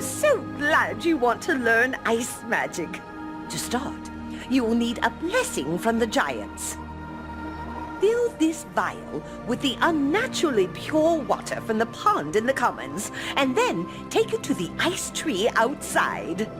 so glad you want to learn ice magic. To start, you will need a blessing from the giants. Fill this vial with the unnaturally pure water from the pond in the commons, and then take it to the ice tree outside.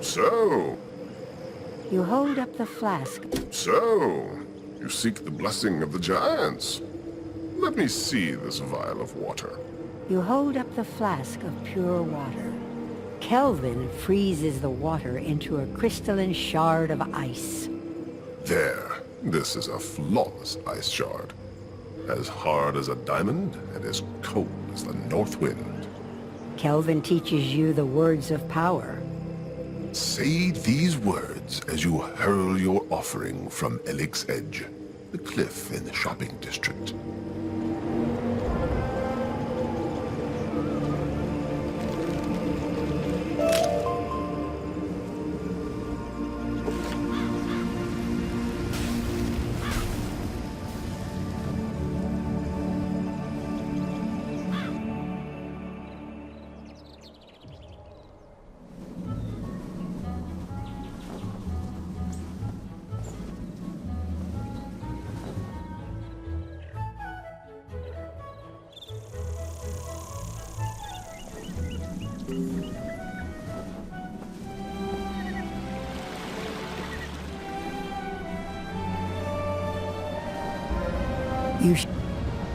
So, You hold up the flask. you seek the blessing of the giants. Let me see this vial of water. You hold up the flask of pure water. Kelvin freezes the water into a crystalline shard of ice. There, this is a flawless ice shard. As hard as a diamond and as cold as the north wind. Kelvin teaches you the words of power. Say these words as you hurl your offering from Elix's Edge, the cliff in the shopping district.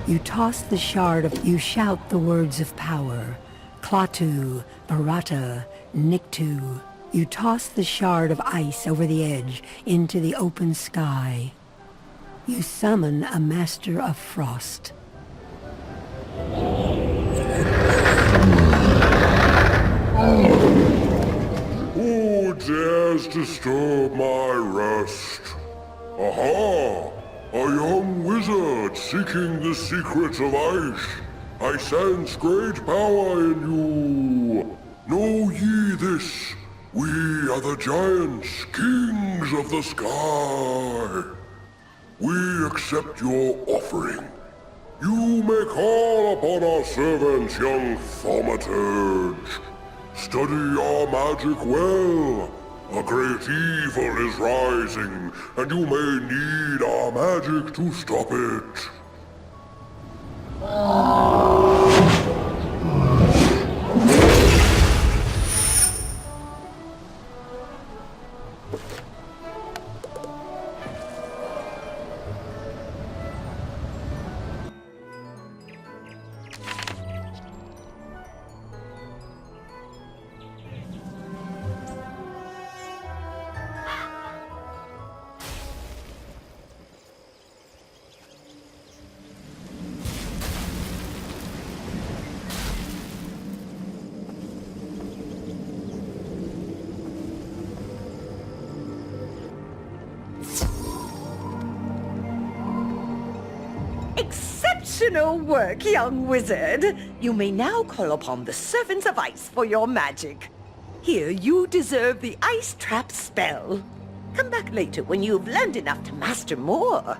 You toss the shard of... You shout the words of power. Klaatu, Barata, Niktu. You toss the shard of ice over the edge into the open sky. You summon a master of frost. Who dares disturb my rest? Aha! A young wizard seeking the secrets of ice. I sense great power in you. Know ye this? We are the giants, kings of the sky. We accept your offering. You may call upon our servants, young thaumaturge. Study our magic well. A great evil is rising, and you may need our magic to stop it. Exceptional work, young wizard! You may now call upon the servants of ice for your magic. Here, you deserve the ice trap spell. Come back later when you've learned enough to master more.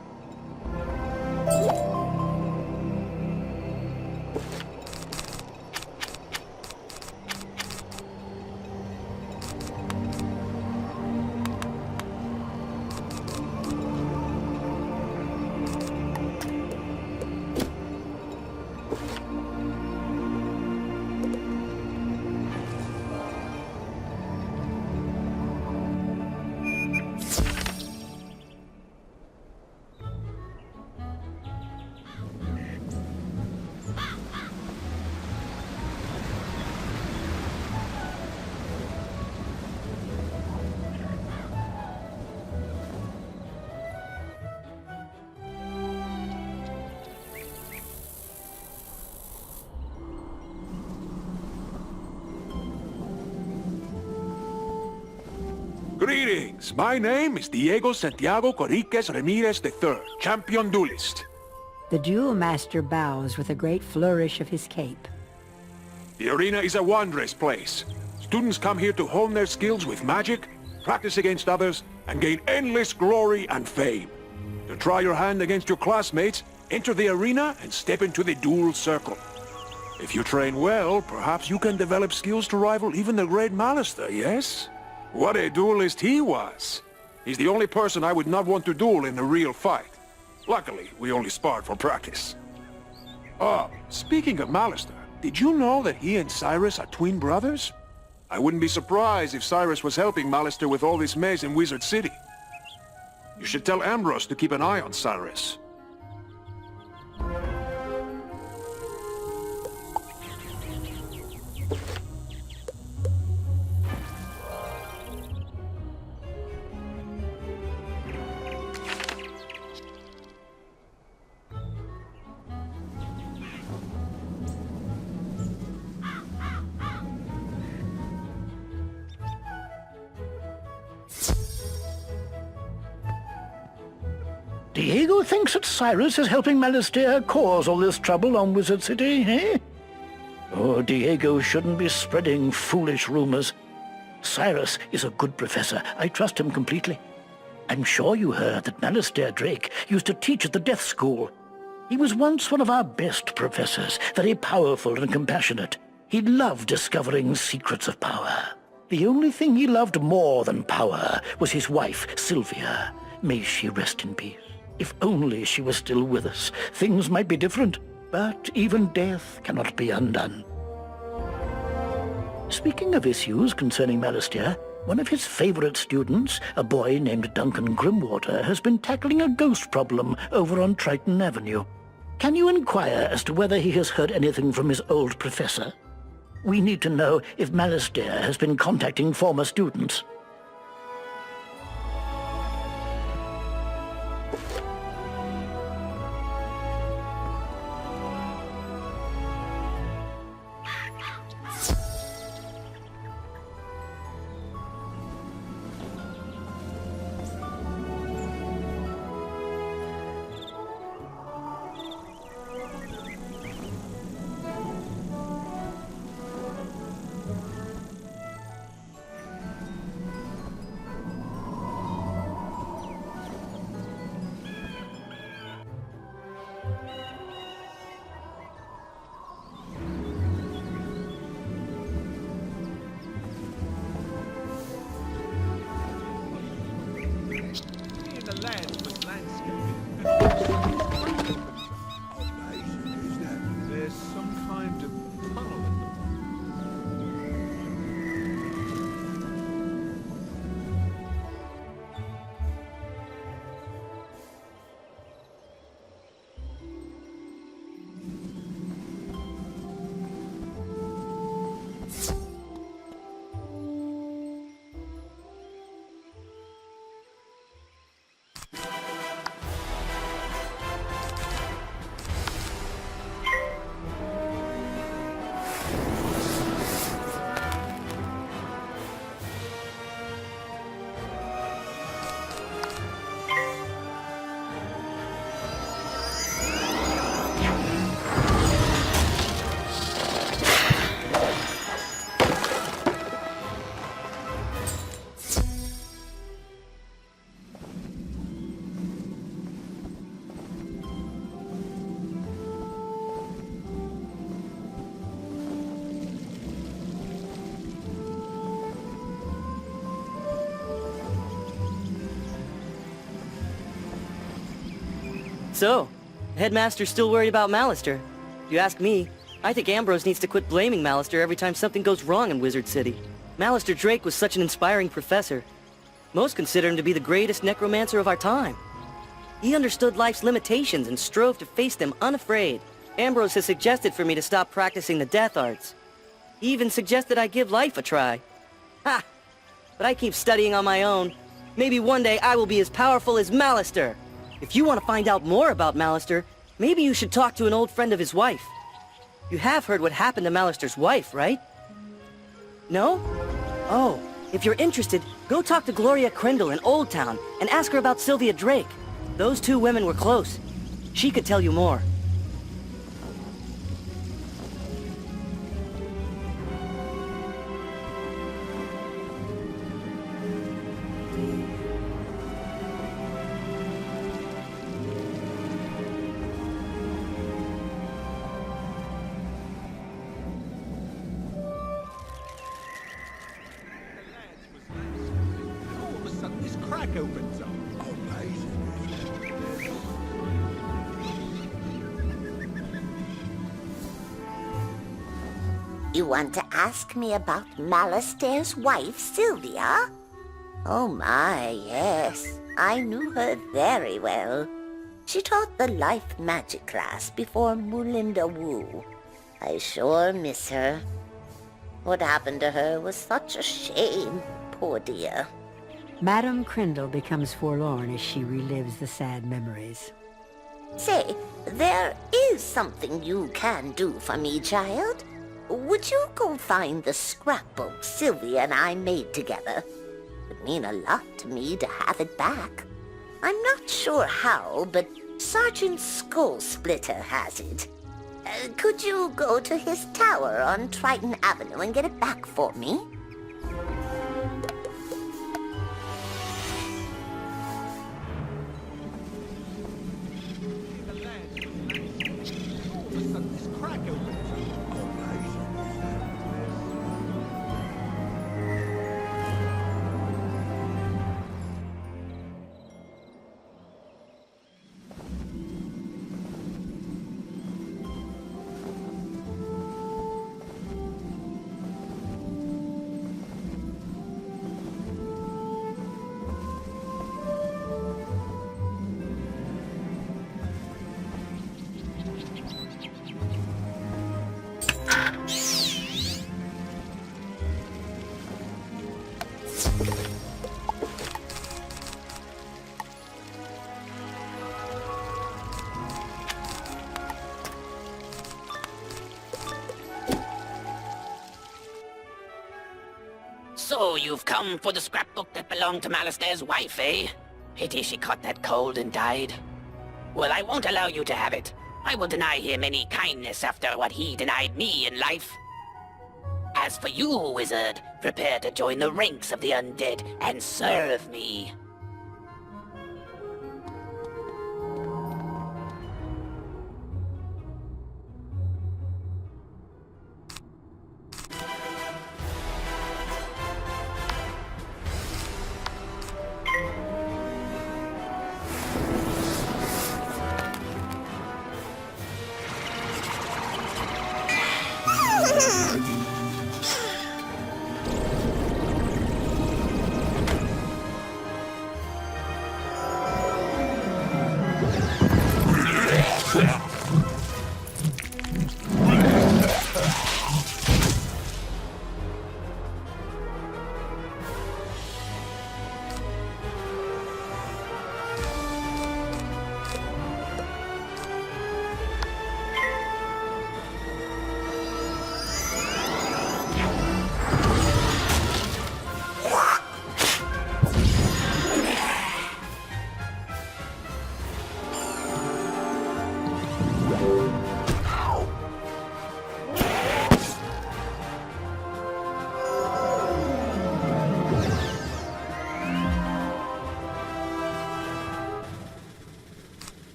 Greetings. My name is Diego Santiago Corriquez Ramirez III, champion duelist. The duel master bows with a great flourish of his cape. The arena is a wondrous place. Students come here to hone their skills with magic, practice against others, and gain endless glory and fame. To try your hand against your classmates, enter the arena and step into the duel circle. If you train well, perhaps you can develop skills to rival even the great Malister, yes? What a duelist he was! He's the only person I would not want to duel in a real fight. Luckily, we only sparred for practice. Oh, speaking of Malister, did you know that he and Cyrus are twin brothers? I wouldn't be surprised if Cyrus was helping Malister with all this mess in Wizard City. You should tell Ambrose to keep an eye on Cyrus. Diego thinks that Cyrus is helping Malister cause all this trouble on Wizard City, eh? Oh, Diego shouldn't be spreading foolish rumors. Cyrus is a good professor. I trust him completely. I'm sure you heard that Malister Drake used to teach at the Death School. He was once one of our best professors, very powerful and compassionate. He loved discovering secrets of power. The only thing he loved more than power was his wife, Sylvia. May she rest in peace. If only she was still with us, things might be different, but even death cannot be undone. Speaking of issues concerning Malister, one of his favorite students, a boy named Duncan Grimwater, has been tackling a ghost problem over on Triton Avenue. Can you inquire as to whether he has heard anything from his old professor? We need to know if Malister has been contacting former students. There's some kind of tunnel in the So, the headmaster's still worried about Malister. If you ask me, I think Ambrose needs to quit blaming Malister every time something goes wrong in Wizard City. Malister Drake was such an inspiring professor. Most consider him to be the greatest necromancer of our time. He understood life's limitations and strove to face them unafraid. Ambrose has suggested for me to stop practicing the death arts. He even suggested I give life a try. Ha! But I keep studying on my own. Maybe one day I will be as powerful as Malister. If you want to find out more about Malister, maybe you should talk to an old friend of his wife. You have heard what happened to Malister's wife, right? No? Oh, if you're interested, Go talk to Gloria Crindle in Old Town and ask her about Sylvia Drake. Those two women were close. She could tell you more. All of a sudden, this crack opens up. You want to ask me about Malistair's wife, Sylvia? Oh my, yes. I knew her very well. She taught the life magic class before Moolinda Wu. I sure miss her. What happened to her was such a shame, poor dear. Madame Crindle becomes forlorn as she relives the sad memories. Say, there is something you can do for me, child. Would you go find the scrapbook Sylvia and I made together? It would mean a lot to me to have it back. I'm not sure how, but Sergeant Skullsplitter has it. Could you go to his tower on Triton Avenue and get it back for me? All of a sudden, this crack opens up. So you've come for the scrapbook that belonged to Malistair's wife, eh? Pity she caught that cold and died. Well, I won't allow you to have it. I will deny him any kindness after what he denied me in life. As for you, wizard, prepare to join the ranks of the undead and serve me.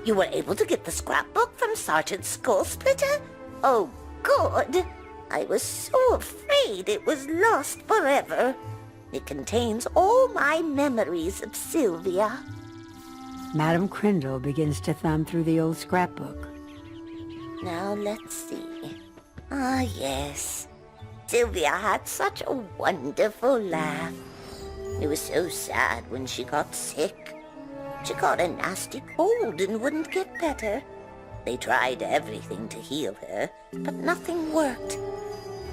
You were able to get the scrapbook from Sergeant Skullsplitter? Oh, good. I was so afraid it was lost forever. It contains all my memories of Sylvia. Madame Crindle begins to thumb through the old scrapbook. Now let's see. Ah, yes. Sylvia had such a wonderful laugh. It was so sad when she got sick. She got a nasty cold and wouldn't get better. They tried everything to heal her, but nothing worked.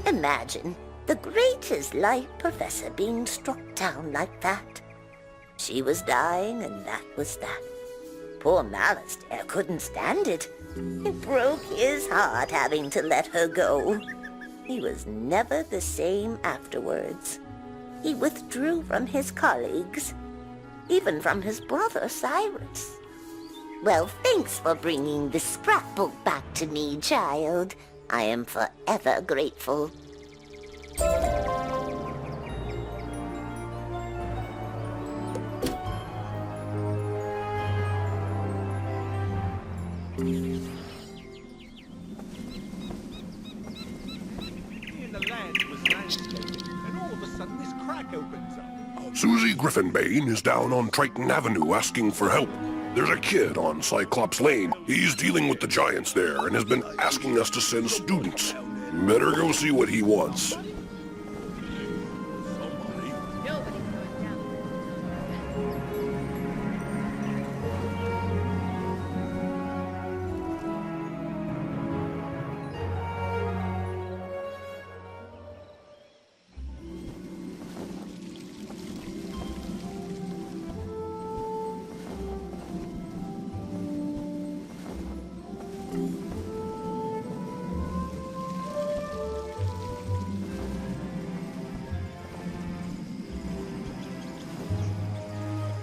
Imagine the greatest life professor being struck down like that. She was dying, and that was that. Poor Malistaire couldn't stand it. It broke his heart having to let her go. He was never the same afterwards. He withdrew from his colleagues, even from his brother Cyrus. Well, thanks for bringing the scrapbook back to me, child. I am forever grateful. And the land was landscaped, and all of a sudden this crack opens up. Susie Griffinbane is down on Triton Avenue asking for help. There's a kid on Cyclops Lane. He's dealing with the giants there and has been asking us to send students. Better go see what he wants.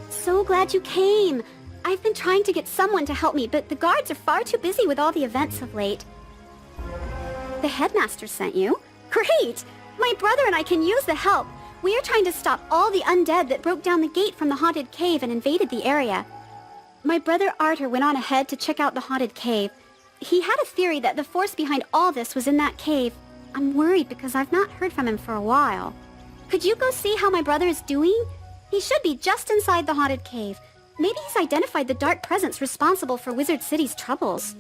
So glad you came. I've been trying to get someone to help me, but the guards are far too busy with all the events of late. The headmaster sent you? Great! My brother and I can use the help. We are trying to stop all the undead that broke down the gate from the haunted cave and invaded the area. My brother Arthur went on ahead to check out the haunted cave. He had a theory that the force behind all this was in that cave. I'm worried because I've not heard from him for a while. Could you go see how my brother is doing? He should be just inside the haunted cave. Maybe he's identified the dark presence responsible for Wizard City's troubles.